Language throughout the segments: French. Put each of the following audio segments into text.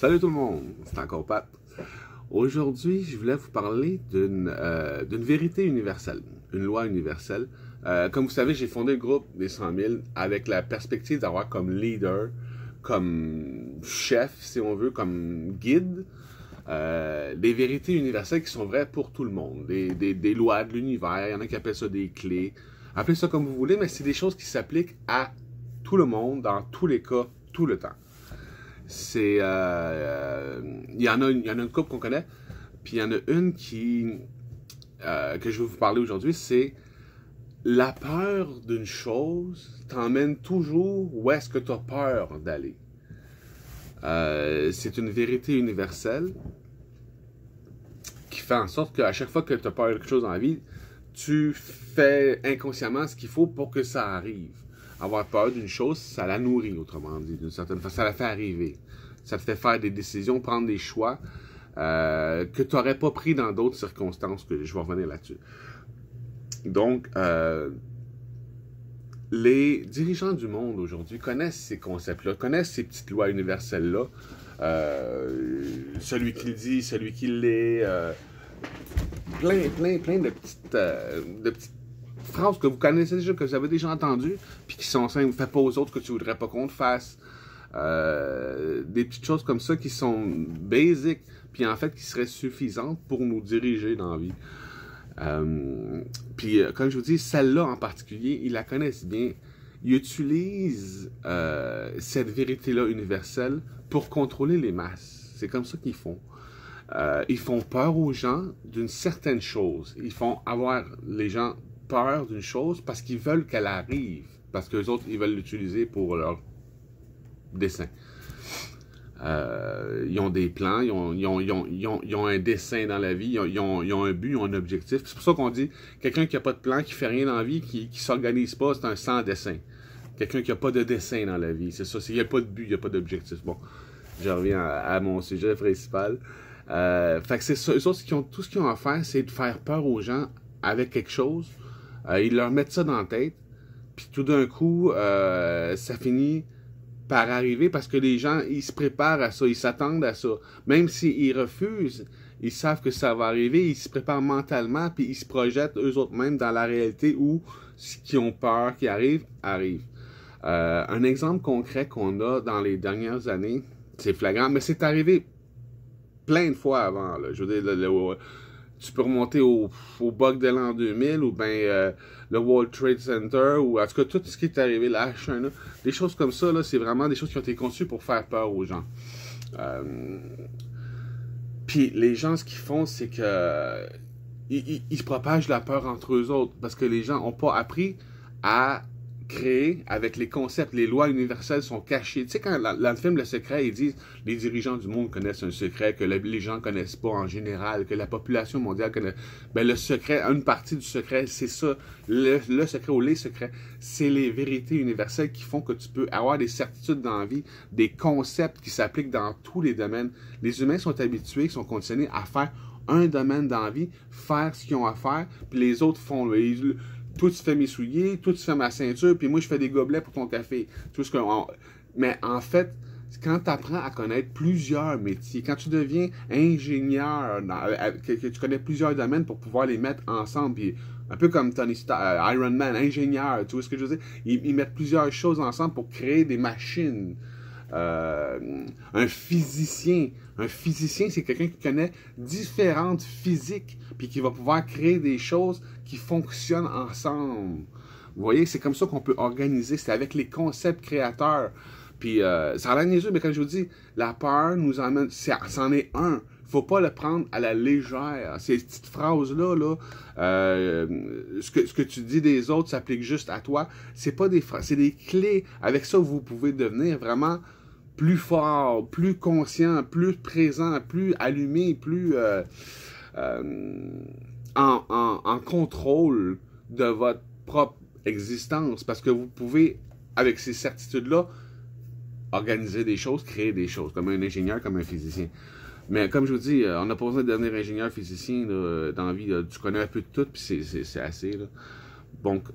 Salut tout le monde, c'est encore Pat. Aujourd'hui, je voulais vous parler d'une vérité universelle, une loi universelle. Comme vous savez, j'ai fondé le groupe des 100 000 avec la perspective d'avoir comme leader, comme chef, si on veut, comme guide, des vérités universelles qui sont vraies pour tout le monde. Des lois de l'univers, il y en a qui appellent ça des clés. Appelez ça comme vous voulez, mais c'est des choses qui s'appliquent à tout le monde, dans tous les cas, tout le temps. Il y en a une couple qu'on connaît, puis il y en a une que je vais vous parler aujourd'hui, c'est la peur d'une chose t'emmène toujours où est-ce que tu as peur d'aller. C'est une vérité universelle qui fait en sorte qu'à chaque fois que tu as peur de quelque chose dans la vie, tu fais inconsciemment ce qu'il faut pour que ça arrive. Avoir peur d'une chose, ça la nourrit, autrement dit, d'une certaine façon. Ça la fait arriver. Ça te fait faire des décisions, prendre des choix que tu n'aurais pas pris dans d'autres circonstances, que je vais revenir là-dessus. Donc, les dirigeants du monde aujourd'hui connaissent ces concepts-là, connaissent ces petites lois universelles-là. Celui qui le dit, celui qui l'est. Plein de petites phrases que vous connaissez déjà, que vous avez déjà entendues, puis qui sont simples, fais pas aux autres que tu voudrais pas qu'on te fasse. Des petites choses comme ça qui sont basiques, puis en fait qui seraient suffisantes pour nous diriger dans la vie. Puis comme je vous dis, celle-là en particulier, ils la connaissent bien. Ils utilisent cette vérité-là universelle pour contrôler les masses. C'est comme ça qu'ils font. Ils font peur aux gens d'une certaine chose. Ils font avoir les gens peur d'une chose parce qu'ils veulent qu'elle arrive. Parce qu'eux autres, ils veulent l'utiliser pour leur dessin. Ils ont des plans, ils ont un dessin dans la vie, ils ont un but, ils ont un objectif. C'est pour ça qu'on dit, quelqu'un qui n'a pas de plan, qui fait rien dans la vie, qui ne s'organise pas, c'est un sans dessin. Quelqu'un qui n'a pas de dessin dans la vie, c'est ça. Il n'y a pas de but, il n'y a pas d'objectif. Bon, je reviens à mon sujet principal. Fait que c'est ça, eux autres, tout ce qu'ils ont à faire, c'est de faire peur aux gens avec quelque chose. Ils leur mettent ça dans la tête, puis tout d'un coup, ça finit par arriver parce que les gens, ils se préparent à ça, ils s'attendent à ça. Même s'ils refusent, ils savent que ça va arriver, ils se préparent mentalement, puis ils se projettent eux autres mêmes dans la réalité où ce qu'ils ont peur qui arrive, arrive. Un exemple concret qu'on a dans les dernières années, c'est flagrant, mais c'est arrivé plein de fois avant. Là. Je veux dire, tu peux remonter au bug de l'an 2000 ou bien le World Trade Center ou en tout cas tout ce qui est arrivé, la H1, des choses comme ça, c'est vraiment des choses qui ont été conçues pour faire peur aux gens. Puis les gens, ce qu'ils font, c'est que ils se propagent la peur entre eux autres parce que les gens n'ont pas appris à créer avec les concepts, les lois universelles sont cachées. Tu sais, quand dans le film Le Secret, ils disent les dirigeants du monde connaissent un secret que les gens connaissent pas en général, que la population mondiale connaît. Ben, le secret, une partie du secret, c'est ça. Le secret ou les secrets, c'est les vérités universelles qui font que tu peux avoir des certitudes dans la vie, des concepts qui s'appliquent dans tous les domaines. Les humains sont habitués, sont conditionnés à faire un domaine dans la vie, faire ce qu'ils ont à faire, puis les autres font toi, tu fais mes souliers, toi, tu fais ma ceinture, puis moi, je fais des gobelets pour ton café. Mais en fait, quand tu apprends à connaître plusieurs métiers, quand tu deviens ingénieur, que tu connais plusieurs domaines pour pouvoir les mettre ensemble, puis un peu comme Tony Stark, Iron Man, ingénieur, tu vois ce que je veux dire? Ils mettent plusieurs choses ensemble pour créer des machines. Un physicien, c'est quelqu'un qui connaît différentes physiques puis qui va pouvoir créer des choses qui fonctionnent ensemble. Vous voyez, c'est comme ça qu'on peut organiser, c'est avec les concepts créateurs. Puis ça a l'air niaiseux, mais comme je vous dis, la peur nous emmène, c'en est un. Faut pas le prendre à la légère. Ces petites phrases-là, ce que tu dis des autres s'applique juste à toi. C'est pas des phrases, c'est des clés. Avec ça, vous pouvez devenir vraiment plus fort, plus conscient, plus présent, plus allumé, plus en contrôle de votre propre existence. Parce que vous pouvez, avec ces certitudes-là, organiser des choses, créer des choses, comme un ingénieur, comme un physicien. Mais comme je vous dis, on n'a pas besoin de devenir ingénieur, physicien là, dans la vie. Là, tu connais un peu de tout, puis c'est assez. Là. Donc,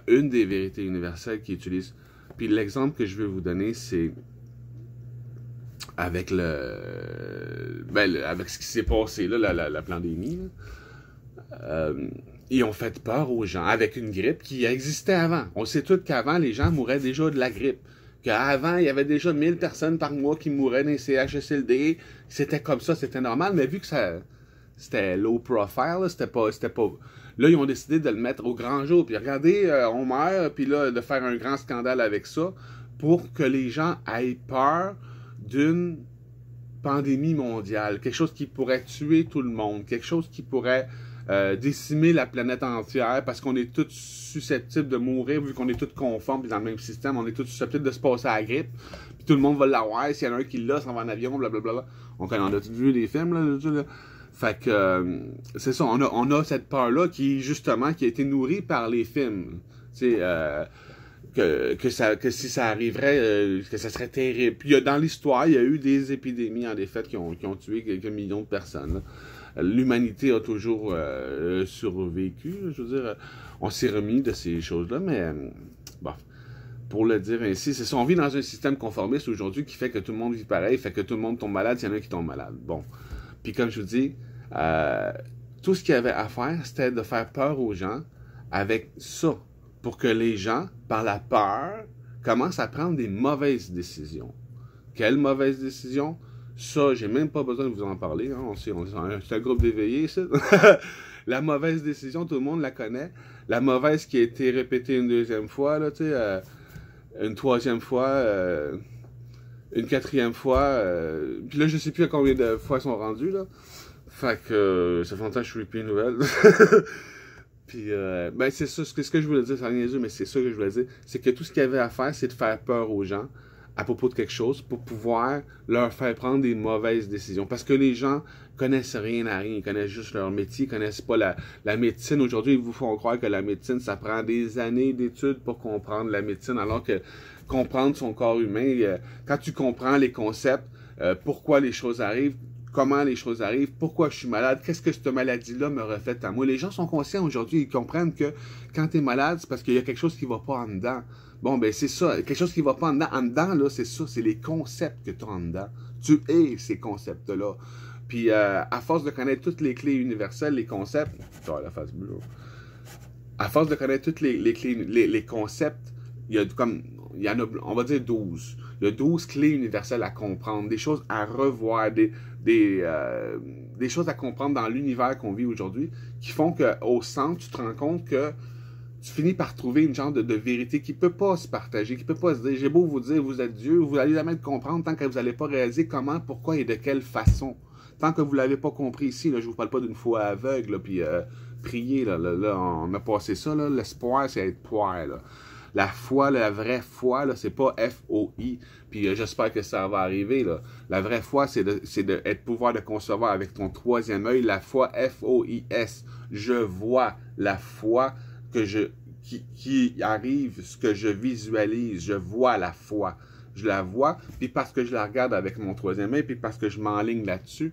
une des vérités universelles qu'ils utilisent. Puis l'exemple que je vais vous donner, c'est avec avec ce qui s'est passé, là, la pandémie, là, ils ont fait peur aux gens avec une grippe qui existait avant. On sait tous qu'avant, les gens mouraient déjà de la grippe. Qu'avant, il y avait déjà 1000 personnes par mois qui mouraient dans les CHSLD. C'était comme ça, c'était normal, mais vu que c'était low profile, là, c'était pas... Là, ils ont décidé de le mettre au grand jour. Puis regardez, on meurt, puis là, de faire un grand scandale avec ça pour que les gens aient peur d'une pandémie mondiale. Quelque chose qui pourrait tuer tout le monde. Quelque chose qui pourrait décimer la planète entière parce qu'on est tous susceptibles de mourir vu qu'on est tous conformes puis dans le même système. On est tous susceptibles de se passer à la grippe. Puis tout le monde va l'avoir. S'il y en a un qui l'a, ça va en avion, blablabla. On a tous vu les films, là. Fait que c'est ça, on a cette peur-là qui a été nourrie par les films. Tu sais, que si ça arriverait, que ça serait terrible. Puis dans l'histoire, il y a eu des épidémies, en effet, qui ont tué quelques millions de personnes. L'humanité a toujours survécu. Je veux dire, on s'est remis de ces choses-là, mais bon, pour le dire ainsi, c'est ça. On vit dans un système conformiste aujourd'hui qui fait que tout le monde vit pareil, fait que tout le monde tombe malade, s'il y en a qui tombent malade. Bon. Puis comme je vous dis, tout ce qu'il y avait à faire, c'était de faire peur aux gens avec ça, pour que les gens, par la peur, commencent à prendre des mauvaises décisions. Quelles mauvaises décisions? Ça, j'ai même pas besoin de vous en parler. Hein. C'est un groupe d'éveillés, ça. La mauvaise décision, tout le monde la connaît. La mauvaise qui a été répétée une deuxième fois, là, tu sais, une troisième fois, une quatrième fois. Puis là, je sais plus à combien de fois ils sont rendus, là. Fait que ça fait longtemps que je suis plus nouvelle. Puis, ben c'est ça, ce que je voulais dire, ça rien dire, mais c'est ça que je voulais dire. C'est que tout ce qu'il y avait à faire, c'est de faire peur aux gens à propos de quelque chose pour pouvoir leur faire prendre des mauvaises décisions. Parce que les gens connaissent rien à rien, ils connaissent juste leur métier, ils connaissent pas la médecine. Aujourd'hui, ils vous font croire que la médecine, ça prend des années d'études pour comprendre la médecine, alors que comprendre son corps humain, quand tu comprends les concepts, pourquoi les choses arrivent, comment les choses arrivent, pourquoi je suis malade, qu'est-ce que cette maladie-là me reflète à moi. Les gens sont conscients aujourd'hui, ils comprennent que quand tu es malade, c'est parce qu'il y a quelque chose qui va pas en dedans. Bon, ben c'est ça, quelque chose qui va pas en dedans. En dedans, là, c'est ça, c'est les concepts que tu as en dedans. Tu es ces concepts-là. Puis, à force de connaître toutes les clés universelles, les concepts... Oh, la face bleue. À force de connaître toutes les clés, les concepts, il y en a, on va dire 12. Il y a 12 clés universelles à comprendre, des choses à revoir, des choses à comprendre dans l'univers qu'on vit aujourd'hui, qui font qu'au centre, tu te rends compte que tu finis par trouver une genre de vérité qui ne peut pas se partager, qui ne peut pas se dire, j'ai beau vous dire, vous êtes Dieu, vous allez jamais le comprendre tant que vous n'allez pas réaliser comment, pourquoi et de quelle façon. Tant que vous ne l'avez pas compris ici, là, je ne vous parle pas d'une foi aveugle, là, puis prier, là, on a passé ça, l'espoir, c'est être poire, là. La foi, la vraie foi, là, c'est pas F-O-I. Puis j'espère que ça va arriver, là. La vraie foi, c'est de être pouvoir de concevoir avec ton troisième œil. La foi, F-O-I-S. Je vois la foi qui arrive, ce que je visualise. Je vois la foi. Je la vois, puis parce que je la regarde avec mon troisième œil, puis parce que je m'enligne là-dessus,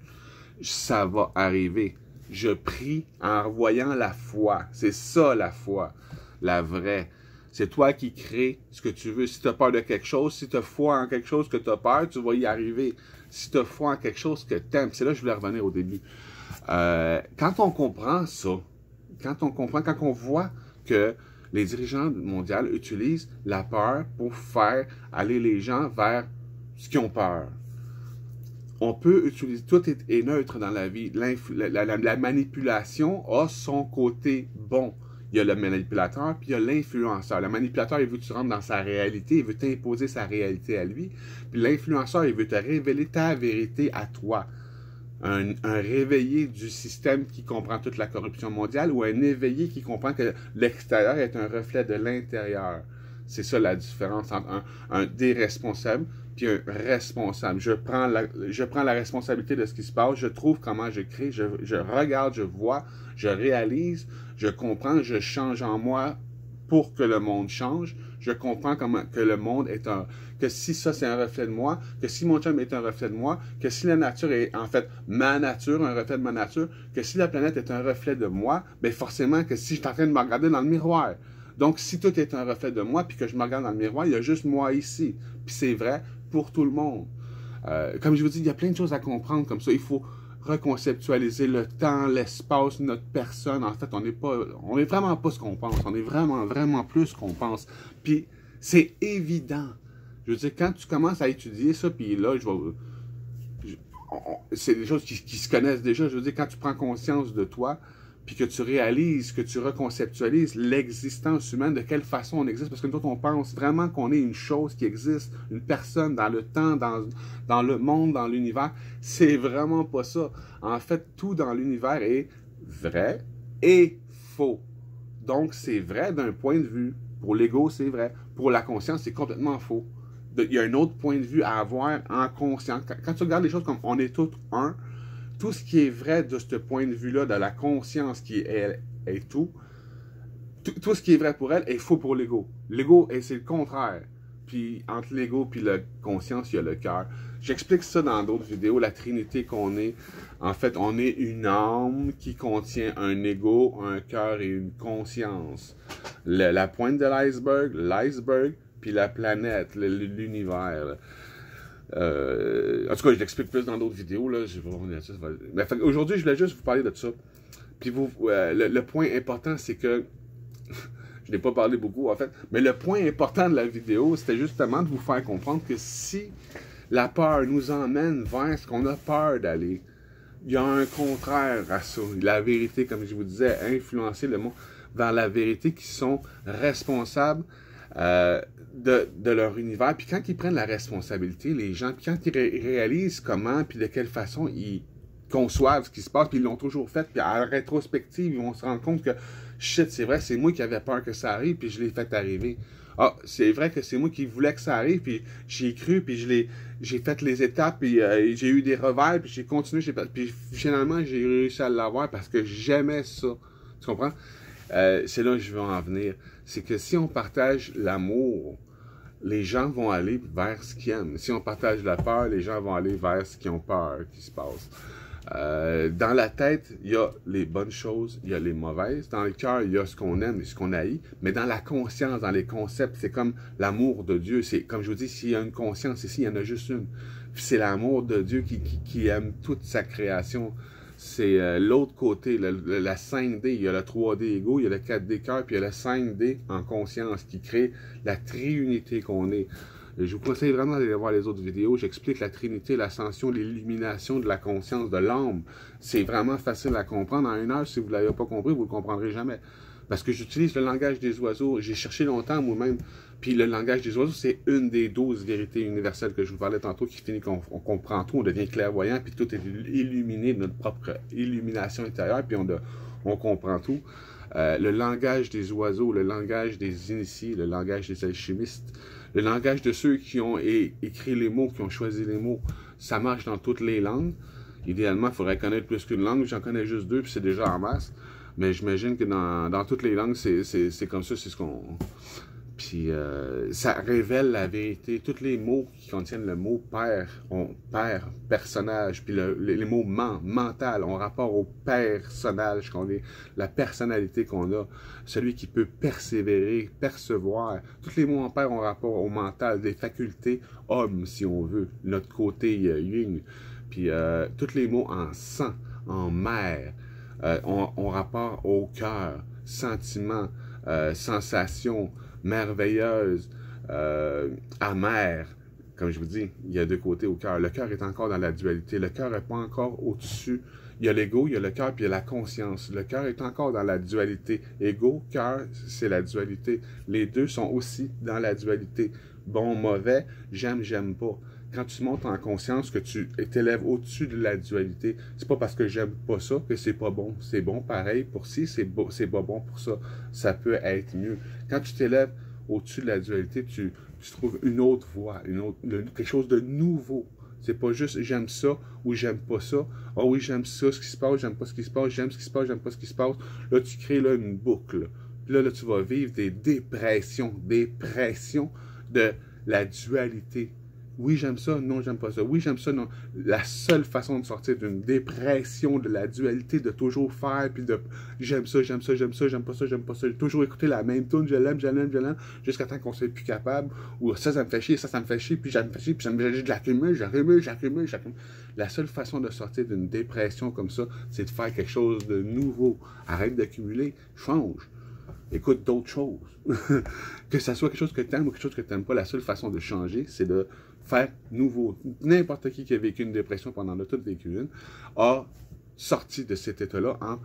ça va arriver. Je prie en voyant la foi. C'est ça, la foi. La vraie. C'est toi qui crées ce que tu veux. Si tu as peur de quelque chose, si tu as foi en quelque chose que tu as peur, tu vas y arriver. Si tu as foi en quelque chose que tu aimes, c'est là que je voulais revenir au début. Quand on comprend ça, quand on voit que les dirigeants mondiaux utilisent la peur pour faire aller les gens vers ce qu'ils ont peur. On peut utiliser, tout est neutre dans la vie. La manipulation a son côté bon. Il y a le manipulateur, puis il y a l'influenceur. Le manipulateur, il veut que tu rentres dans sa réalité, il veut t'imposer sa réalité à lui. Puis l'influenceur, il veut te révéler ta vérité à toi. Un réveillé du système qui comprend toute la corruption mondiale ou un éveillé qui comprend que l'extérieur est un reflet de l'intérieur. C'est ça la différence entre un déresponsable puis un responsable. Je prends la responsabilité de ce qui se passe, je trouve comment je crée, je regarde, je vois, je réalise, je comprends, je change en moi pour que le monde change. Je comprends comment que le monde est que si ça c'est un reflet de moi, que si mon chum est un reflet de moi, que si la nature est en fait ma nature, un reflet de ma nature, que si la planète est un reflet de moi, bien forcément que si je suis en train de me regarder dans le miroir. Donc si tout est un reflet de moi, puis que je me regarde dans le miroir, il y a juste moi ici. Puis c'est vrai pour tout le monde. Comme je vous dis, il y a plein de choses à comprendre comme ça. Il faut reconceptualiser le temps, l'espace, notre personne. En fait, on est vraiment pas ce qu'on pense. On est vraiment, vraiment plus ce qu'on pense. Puis, c'est évident. Je veux dire, quand tu commences à étudier ça, puis là, c'est des choses qui se connaissent déjà. Je veux dire, quand tu prends conscience de toi, puis que tu réalises, que tu reconceptualises l'existence humaine, de quelle façon on existe, parce que nous autres, on pense vraiment qu'on est une chose qui existe, une personne dans le temps, dans le monde, dans l'univers. C'est vraiment pas ça. En fait, tout dans l'univers est vrai et faux. Donc, c'est vrai d'un point de vue. Pour l'ego, c'est vrai. Pour la conscience, c'est complètement faux. Il y a un autre point de vue à avoir en conscience. Quand tu regardes les choses comme on est tous un, tout ce qui est vrai de ce point de vue-là, de la conscience qui est tout ce qui est vrai pour elle est faux pour l'ego. L'ego, c'est le contraire. Puis entre l'ego et la conscience, il y a le cœur. J'explique ça dans d'autres vidéos, la trinité qu'on est. En fait, on est une âme qui contient un ego, un cœur et une conscience. La pointe de l'iceberg, puis la planète, l'univers. En tout cas, je l'explique plus dans d'autres vidéos. Là. Mais aujourd'hui, je voulais juste vous parler de ça. Puis le point important, c'est que je n'ai pas parlé beaucoup, en fait. Mais le point important de la vidéo, c'était justement de vous faire comprendre que si la peur nous emmène vers ce qu'on a peur d'aller, il y a un contraire à ça. La vérité, comme je vous disais, influencer le monde vers la vérité qui sont responsables de leur univers. Puis quand ils prennent la responsabilité, les gens, puis quand ils réalisent comment, puis de quelle façon ils conçoivent ce qui se passe, puis ils l'ont toujours fait, puis à la rétrospective, ils vont se rendre compte que shit, c'est vrai, c'est moi qui avais peur que ça arrive, puis je l'ai fait arriver. Ah, c'est vrai que c'est moi qui voulais que ça arrive, puis j'ai cru, puis j'ai fait les étapes, puis j'ai eu des revers, puis j'ai continué, puis finalement, j'ai réussi à l'avoir parce que j'aimais ça. Tu comprends? C'est là que je veux en venir. C'est que si on partage l'amour, les gens vont aller vers ce qu'ils aiment. Si on partage la peur, les gens vont aller vers ce qu'ils ont peur qui se passe. Dans la tête, il y a les bonnes choses, il y a les mauvaises. Dans le cœur, il y a ce qu'on aime et ce qu'on haït. Mais dans la conscience, dans les concepts, c'est comme l'amour de Dieu. C'est comme je vous dis, s'il y a une conscience ici, il y en a juste une. C'est l'amour de Dieu qui aime toute sa création. C'est l'autre côté, la 5D. Il y a le 3D égo, il y a le 4D cœur, puis il y a le 5D en conscience qui crée la triunité qu'on est. Je vous conseille vraiment d'aller voir les autres vidéos. J'explique la Trinité, l'ascension, l'illumination de la conscience, de l'âme. C'est vraiment facile à comprendre. En 1 heure, si vous ne l'avez pas compris, vous ne le comprendrez jamais. Parce que j'utilise le langage des oiseaux. J'ai cherché longtemps moi-même. Puis le langage des oiseaux, c'est une des 12 vérités universelles que je vous parlais tantôt, qui finit qu'on comprend tout, on devient clairvoyant, puis tout est illuminé de notre propre illumination intérieure, puis on comprend tout. Le langage des oiseaux, le langage des initiés, le langage des alchimistes, le langage de ceux qui ont écrit les mots, qui ont choisi les mots, ça marche dans toutes les langues. Idéalement, il faudrait connaître plus qu'une langue. J'en connais juste 2, puis c'est déjà en masse. Mais j'imagine que dans toutes les langues, c'est comme ça, c'est ce qu'on... Puis ça révèle la vérité. Tous les mots qui contiennent le mot père, personnage, puis les mots mental ont rapport au personnage qu'on est, la personnalité qu'on a, celui qui peut persévérer, percevoir. Tous les mots en père ont rapport au mental, des facultés homme, si on veut, notre côté yin. Puis tous les mots en sang, en mère, ont rapport au cœur, sentiment, sensation, merveilleuse, amère. Comme je vous dis, il y a deux côtés au cœur. Le cœur est encore dans la dualité. Le cœur n'est pas encore au-dessus. Il y a l'ego, il y a le cœur, puis il y a la conscience. Le cœur est encore dans la dualité. Ego, cœur, c'est la dualité. Les deux sont aussi dans la dualité. Bon, mauvais, j'aime, j'aime pas. Quand tu montes en conscience, que tu t'élèves au-dessus de la dualité, c'est pas parce que j'aime pas ça que c'est pas bon. C'est bon pareil pour ci, c'est pas bon pour ça. Ça peut être mieux. Quand tu t'élèves au-dessus de la dualité, tu trouves une autre voie, quelque chose de nouveau. C'est pas juste j'aime ça ou j'aime pas ça. Ah oui, j'aime ça, ce qui se passe, j'aime pas ce qui se passe, j'aime ce qui se passe, j'aime pas ce qui se passe. Là, tu crées là, une boucle. Puis là, tu vas vivre des dépressions de la dualité. Oui, j'aime ça, non, j'aime pas ça. Oui, j'aime ça, non. La seule façon de sortir d'une dépression, de la dualité, de toujours faire, puis de j'aime ça, j'aime ça, j'aime ça, j'aime pas ça, j'aime pas ça. Toujours écouter la même tune, je l'aime, jusqu'à temps qu'on soit plus capable. Ou ça me fait chier, ça me fait chier, puis ça me fait chier, puis je l'accumule, j'accumule. La seule façon de sortir d'une dépression comme ça, c'est de faire quelque chose de nouveau. Arrête d'accumuler, change. Écoute d'autres choses. Que ça soit quelque chose que tu aimes ou quelque chose que tu n'aimes pas, la seule façon de changer, c'est de faire nouveau. N'importe qui a vécu une dépression pendant le tout vécu une, a sorti de cet état-là en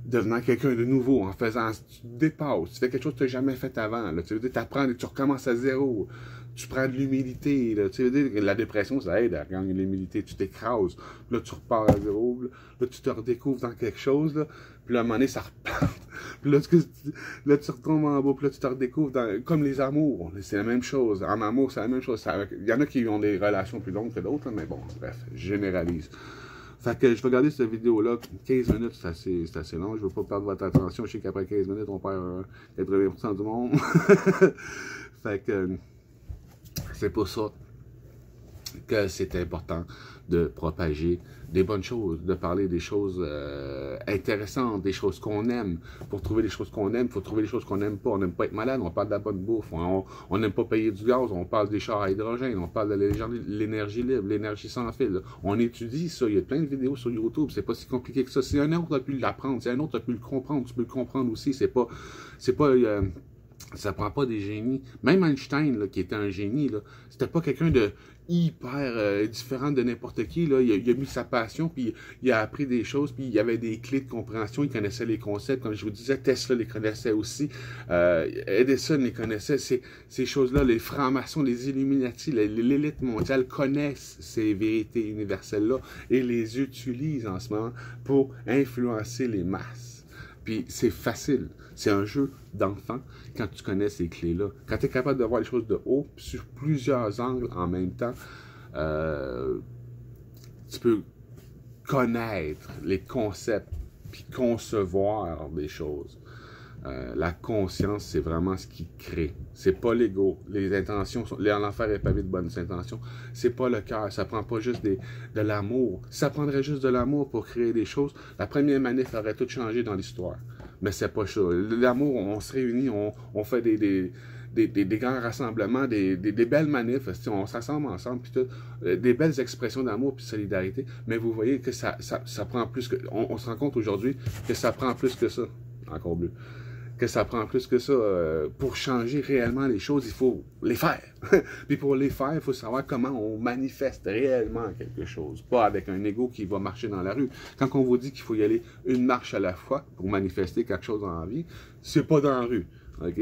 devenant quelqu'un de nouveau, en faisant, tu dépasses, tu fais quelque chose que tu n'as jamais fait avant, là, tu veux dire, tu apprends, tu recommences à zéro, tu prends de l'humilité, tu veux dire, la dépression, ça aide à gagner l'humilité, tu t'écrases, là, tu repars à zéro, là, tu te redécouvres dans quelque chose, là, puis là, à un moment donné, ça repart, puis là, tu retombes en bas, puis là, tu te redécouvres, comme les amours, c'est la même chose, en amour, c'est la même chose, il y en a qui ont des relations plus longues que d'autres, mais bon, bref, je généralise. Fait que je vais regarder cette vidéo-là, 15 minutes, c'est assez long, je veux pas perdre votre attention, je sais qu'après 15 minutes, on perd 80% du monde. Fait que c'est pour ça que c'est important de propager des bonnes choses, de parler des choses intéressantes, des choses qu'on aime. Pour trouver les choses qu'on aime, il faut trouver les choses qu'on n'aime pas. On n'aime pas être malade, on parle de la bonne bouffe. On n'aime pas payer du gaz, on parle des chars à hydrogène, on parle de l'énergie libre, l'énergie sans fil. On étudie ça, il y a plein de vidéos sur YouTube, c'est pas si compliqué que ça. Si un autre a pu l'apprendre, si un autre a pu le comprendre, tu peux le comprendre aussi. Ça prend pas des génies. Même Einstein, là, qui était un génie, là, c'était pas quelqu'un de hyper différent de n'importe qui. Là. Il a mis sa passion, puis il a appris des choses, puis il y avait des clés de compréhension, il connaissait les concepts. Comme je vous disais, Tesla les connaissait aussi. Edison les connaissait. Ces choses-là, les francs-maçons, les Illuminati, l'élite mondiale connaissent ces vérités universelles-là et les utilisent en ce moment pour influencer les masses. Puis c'est facile. C'est un jeu d'enfant quand tu connais ces clés-là. Quand tu es capable de voir les choses de haut, sur plusieurs angles en même temps, tu peux connaître les concepts puis concevoir des choses. La conscience, c'est vraiment ce qui crée. C'est pas l'ego. Les intentions, l'enfer est pavé de bonnes intentions. C'est pas le cœur. Ça prend pas juste de l'amour. Si ça prendrait juste de l'amour pour créer des choses, la première manif aurait tout changé dans l'histoire. Mais c'est pas ça. L'amour, on se réunit, on fait des grands rassemblements, des belles manifs, on s'assemble ensemble, puis tout, des belles expressions d'amour puis de solidarité. Mais vous voyez que ça prend plus que... On se rend compte aujourd'hui que ça prend plus que ça. Encore mieux. Que ça prend plus que ça. Pour changer réellement les choses, il faut les faire. Puis pour les faire, il faut savoir comment on manifeste réellement quelque chose. Pas avec un ego qui va marcher dans la rue. Quand on vous dit qu'il faut y aller une marche à la fois pour manifester quelque chose en vie, c'est pas dans la rue. OK?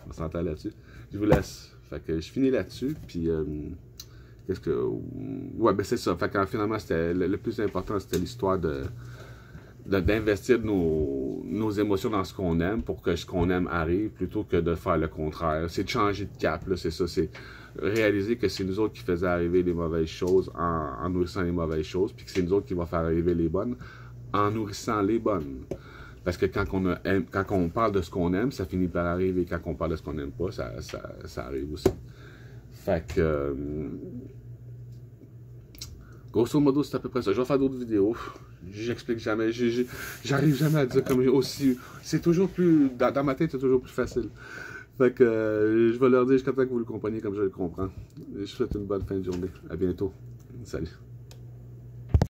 On s'entend là-dessus. Je vous laisse. Fait que je finis là-dessus. Puis, qu'est-ce que... Ouais, ben c'est ça. Fait que finalement, c'était le plus important, c'était l'histoire d'investir nos émotions dans ce qu'on aime pour que ce qu'on aime arrive plutôt que de faire le contraire. C'est de changer de cap, là, c'est ça, c'est réaliser que c'est nous autres qui faisaient arriver les mauvaises choses en nourrissant les mauvaises choses, puis que c'est nous autres qui vont faire arriver les bonnes en nourrissant les bonnes. Parce que quand on parle de ce qu'on aime, ça finit par arriver. Quand on parle de ce qu'on n'aime pas, ça arrive aussi. Fait que... grosso modo, c'est à peu près ça. Je vais faire d'autres vidéos. J'explique jamais. J'arrive jamais à dire comme aussi. C'est toujours plus. Dans ma tête, c'est toujours plus facile. Fait que je vais leur dire jusqu'à temps que vous le compreniez comme je le comprends. Je vous souhaite une bonne fin de journée. À bientôt. Salut.